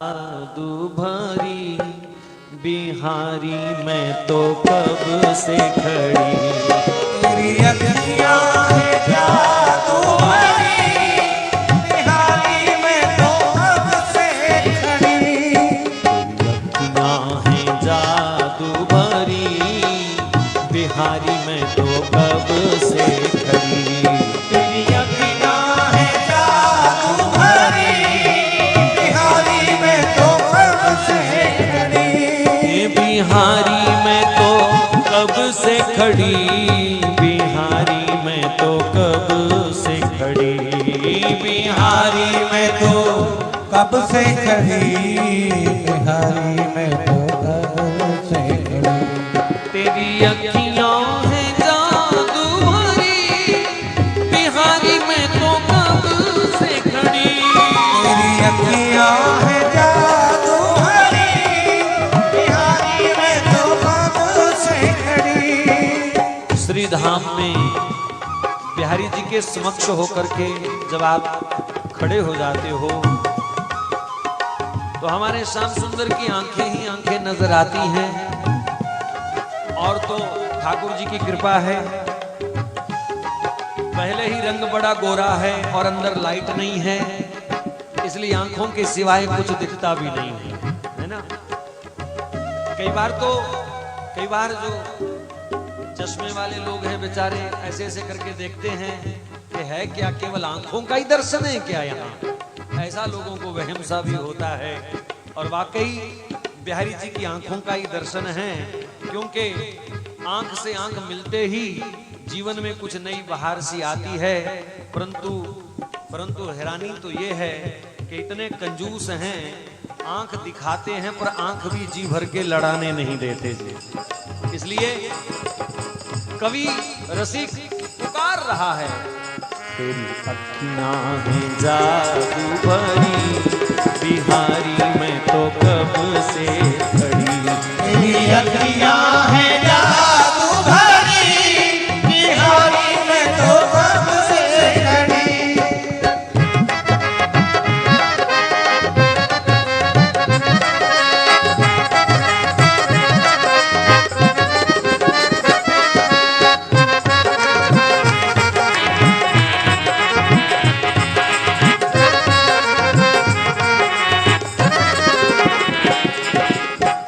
जादू भरी बिहारी मैं तो कब से खड़ी, तेरी अखियाँ है जादू भरी बिहारी मैं तो कब से खड़ी। अखियाँ हैं जादू भरी बिहारी मैं तो कब से खड़ी। तेरी अखियाँ है जादू भरी बिहारी मैं तो कब से खड़ी। बिहारी मैं तो कब से खड़ी, बिहारी मैं तो कब से खड़ी, बिहारी मैं तो कब से खड़ी, बिहारी मैं तो कब से खड़ी। तेरी अखियाँ हैं जादू भरी बिहारी मैं तो कब से खड़ी। तेरी अखियाँ है जादू भरी बिहारी मैं तो कब से खड़ी। श्री धाम में बिहारी जी के समक्ष होकर के जब आप खड़े हो जाते हो तो हमारे श्याम सुंदर की आंखें ही आंखें नजर आती हैं। और तो ठाकुर जी की कृपा है, पहले ही रंग बड़ा गोरा है और अंदर लाइट नहीं है, इसलिए आंखों के सिवाय कुछ दिखता भी नहीं है, है ना। कई बार जो चश्मे वाले लोग हैं बेचारे ऐसे ऐसे करके देखते हैं कि है क्या, केवल आंखों का ही दर्शन है क्या यहाँ, ऐसा लोगों को वहम सा भी होता है। और वाकई बिहारी जी की आंखों का ही दर्शन है, क्योंकि आंख से आंख मिलते ही जीवन में कुछ नई बहार सी आती है। परंतु हैरानी तो ये है कि इतने कंजूस हैं, आंख दिखाते हैं पर आंख भी जी भर के लड़ाने नहीं देते जी। इसलिए कवि रसिक पुकार रहा है, तेरी अखियां हैं जादू भरी बिहारी मैं तो कब से खड़ी। तेरी अखियाँ है जादू भरी बिहारी मैं तो कब से खड़ी।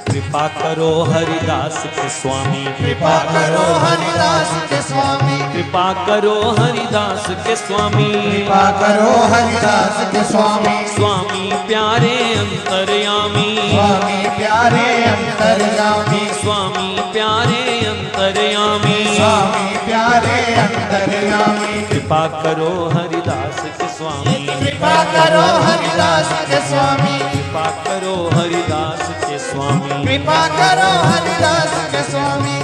कृपा करो हरिदास के स्वामी, कृपा करो हरिदास के स्वामी, कृपा करो हरिदास के स्वामी, कृपा करो हरिदास के स्वामी, स्वामी प्यारे अंतर्यामी, स्वामी प्यारे अंतर्यामी, स्वामी प्यारे अंतर्यामी, स्वामी प्यारे अंतर्यामी। कृपा करो हरिदास के स्वामी, कृपा करो हरिदास के स्वामी, कृपा करो हरिदास के स्वामी, कृपा करो हरिदास के स्वामी।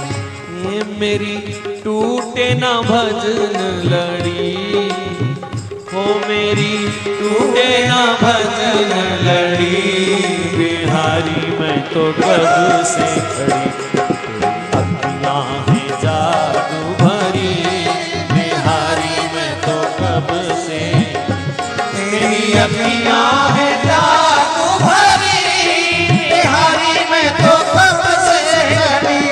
ये मेरी टूटे ना भजन लड़ी, हो मेरी टूटे ना भजन लड़ी, बिहारी मैं तो कब से खड़ी। अखियां हैं जादू भरी बिहारी मैं तो कब से। तेरी अखियाँ है जादू भरी बिहारी मैं तो कब से खड़ी।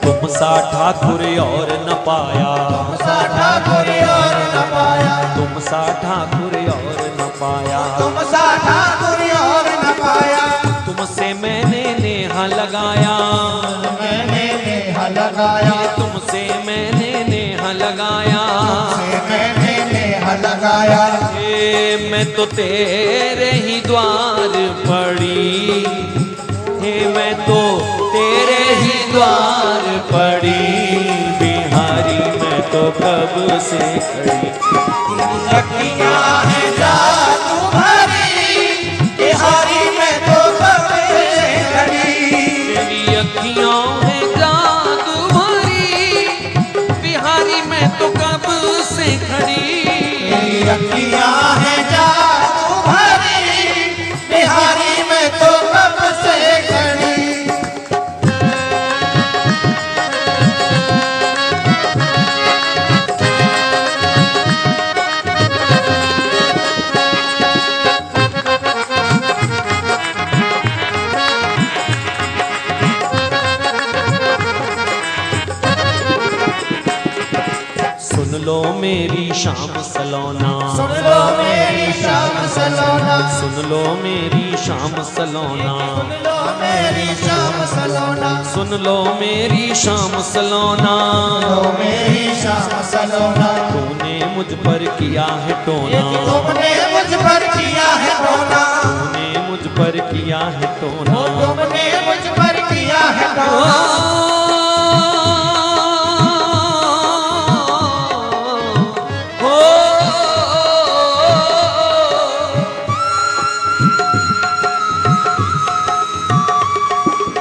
तुम सा ठाकुर और न पाया, सा ठाकुर और न पाया, तुम सा ठाकुर और न पाया, तुम सा ठाकुर और न पाया। तुमसे मैंने नेहा लगाया, मैंने नेहा लगाया, तुमसे मैंने नेहा लगाया, से मैंने नेहा लगाया। हे मैं तो तेरे ही द्वार पड़ी, हे मैं तो तेरे ही द्वार पड़ी, बिहारी मैं तो कब से खड़ी। अखियाँ हैं जादू भरी बिहारी मैं तो कब से खड़ी। तेरी अखियाँ हैं जादू भरी बिहारी मैं तो कब से खड़ी। घड़ी। तेरी अखियां हैं जादू भरी, बिहारी मैं तो कब से खड़ी। सुन लो मेरी शाम सलोना, सुन लो मेरी शाम सलोना, सुन लो मेरी शाम सलोना, सुन लो मेरी शाम सलोना, सुन लो मेरी शाम सलोना। लो मेरी शाम सलोना। तूने मुझ पर किया है टोना, तुमने मुझ पर किया है टोना, तूने मुझ पर किया है टोना। तुमने मुझ पर किया है टोना।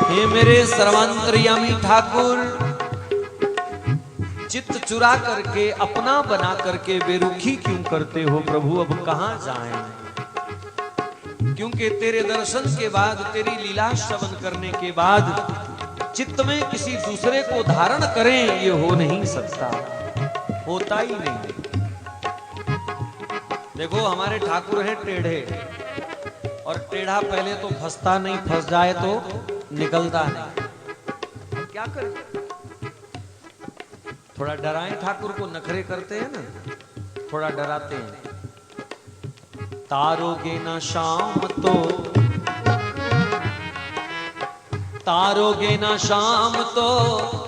हे मेरे सर्वांतर्यामी ठाकुर, चित्त चुरा करके अपना बना करके बेरुखी क्यों करते हो प्रभु? अब कहां जाएं? क्योंकि तेरे दर्शन के बाद, तेरी लीला श्रवण करने के बाद चित्त में किसी दूसरे को धारण करें, ये हो नहीं सकता, होता ही नहीं। देखो हमारे ठाकुर हैं टेढ़े, और टेढ़ा पहले तो फंसता नहीं, फंस जाए तो निकलता नहीं। क्या करें? थोड़ा डराएं ठाकुर को, नखरे करते हैं ना, थोड़ा डराते हैं। तारोगे ना शाम तो, तारोगे ना शाम तो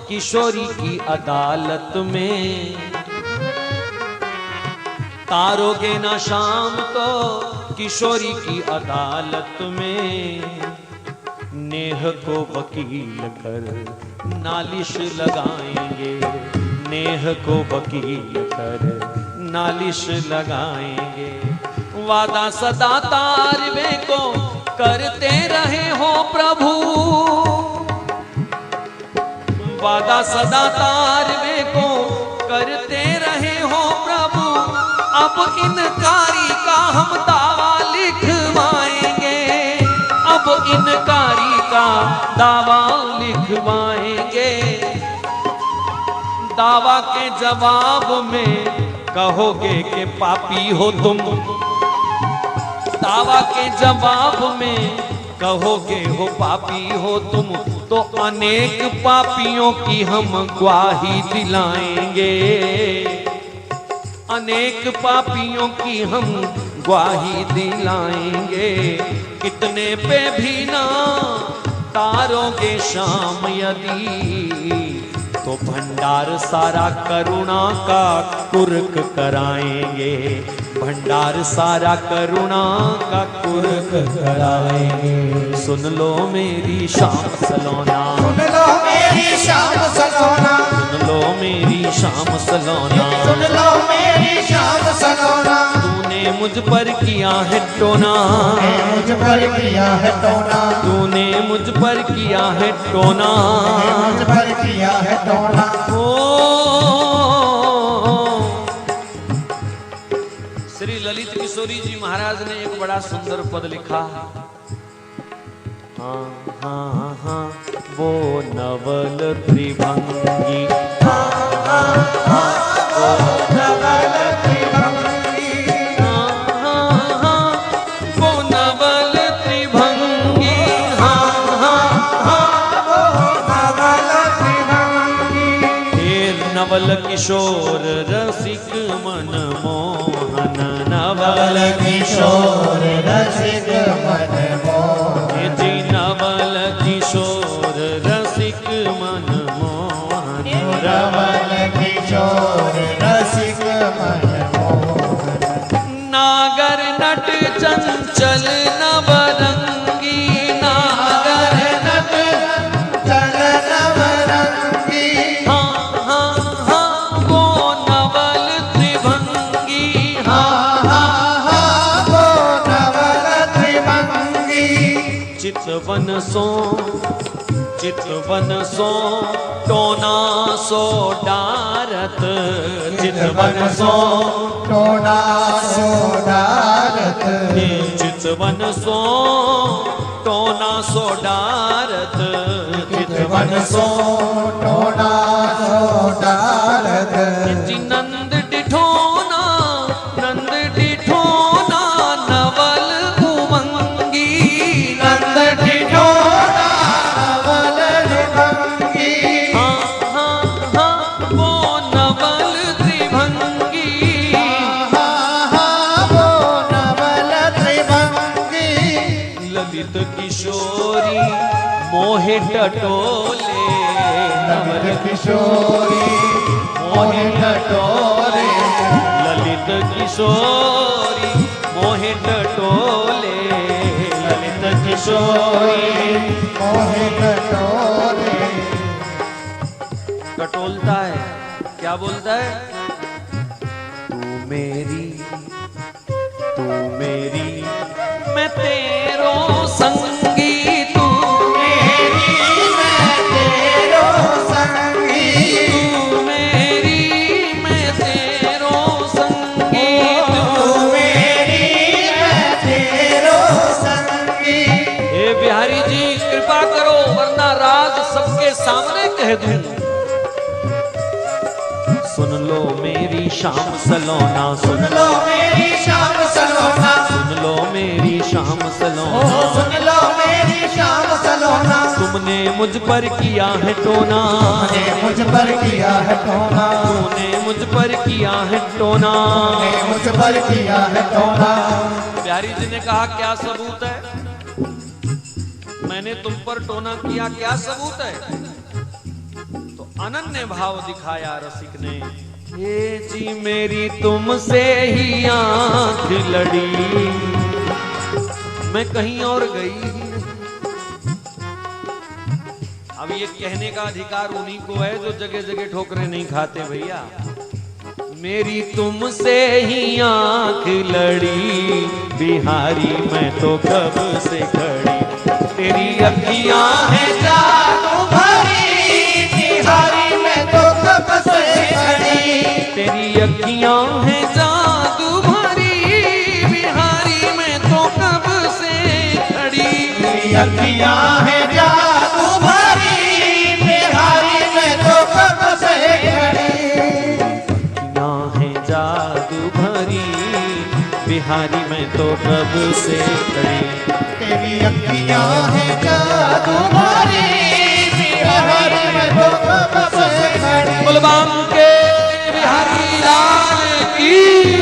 किशोरी की अदालत में, तारोगे ना शाम तो किशोरी की अदालत में। नेह को वकील कर नालिश लगाएंगे, नेह को वकील कर नालिश लगाएंगे। वादा सदा तारवे को करते रहे हो प्रभु, वादा सदा तारवे को करते रहे हो प्रभु। अब इनकारी का हम दावा लिखवाएंगे, अब इनकारी का दावा लिखवाएंगे। दावा के जवाब में कहोगे कि पापी हो तुम, दावा के जवाब में कहोगे हो पापी हो तुम। तो अनेक पापियों की हम ग्वाही दिलाएंगे, अनेक पापियों की हम ग्वाही दिलाएंगे। कितने पे भी ना तारोगे शाम यदि, तो भंडार सारा करुणा का कुर्क कराएंगे, भंडार सारा करुणा का कुर्क कराएंगे। सुन लो मेरी शाम सलोना, सुन लो मेरी शाम सलोना, सुन लो मेरी शाम सलोना, सुन लो मेरी शाम सलोना। तूने मुझ पर किया है टोना, मुझ पर किया है टोना, तूने मुझ पर किया है टोना। मुझ पर किया है टोना। श्री ललित किशोरी जी महाराज ने एक बड़ा सुंदर पद लिखा। हाँ हाँ हाँ वो नवल त्रिभंगी, हाँ हाँ हाँ वो नवल त्रिभंगी, हाँ हाँ हाँ वो नवल त्रिभंगी, हाँ हाँ हाँ वो नवल त्रिभंगी। हे नवल किशोर रसिक मन मोहन, नवल किशोर रसिक मन मोहन, जी नवल किशोर रसिक मन मोहन, नवल किशोर रसिक मन मोहन। नागर नट चंचल नवरंगी, नागर नट चल नवरंगी, हाँ हाँ हाँ वो नवल त्रिभंगी, हाँ हाँ हाँ वो नवल त्रिभंगी। चितवन सो चितवन सो टोना सो डारत, चितवन सो टोना सो डारत, चितवन सो टोना सो डारत, चितवन सो टोना सो डारत। जी नंद डिठोना, नंद डिठोना नवल उमंगी, नंद डिठोना नवल त्रिभंगी, हाँ हाँ हाँ वो नवल त्रिभंगी, वो नवल त्रिभंगी। ललित किशोरी मोहे टटोले, नवल किशोरी मोहे टटोले, ललित किशोरी मोहे टटोले, ललित किशोरी मोहे टटोले। टटोलता है, क्या बोलता है? तू मेरी मैं तेरो संगी, तू मेरी मैं तेरो संगी, तू मेरी मैं तेरो संगी, तू मेरी मैं तेरो संगी। हे बिहारी जी कृपा करो वरना राज सबके सामने कह दूं। सुन लो मेरी शाम सलोना, सुन लो मेरी शाम सलोना, सुन लो मेरी शाम ओ सलोना, सुन लो मेरी शाम सलोना। तुमने मुझ पर किया है टोना, तूने मुझ पर किया है टोना, तूने मुझ पर किया है टोना। तूने मुझ पर किया है टोना। बिहारी जी ने कहा क्या सबूत है? मैंने तुम पर टोना किया, क्या सबूत है? तो अनन्य भाव दिखाया रसिक ने, ये जी मेरी तुमसे ही आंख लड़ी, मैं कहीं और गई ही नहीं। अब ये कहने का अधिकार उन्हीं को है जो जगह जगह ठोकरें नहीं खाते भैया। मेरी तुमसे ही आंख लड़ी, बिहारी मैं तो कब से खड़ी, तेरी अखियां हैं जादू भरी, बिहारी मैं तो कब से खड़ी। तेरी अखियां हैं जादू भरी, बिहारी मैं तो कब से खड़ी। तेरी अखियां हैं जादू भरी, बिहारी मैं तो कब से खड़ी। अखियां हैं जादू भरी, बिहारी मैं तो कब से खड़ी। तेरी अखियां हैं जादू भरी, बिहारी मैं तो कब से खड़ी। बुलबाम के बिहारी लाल की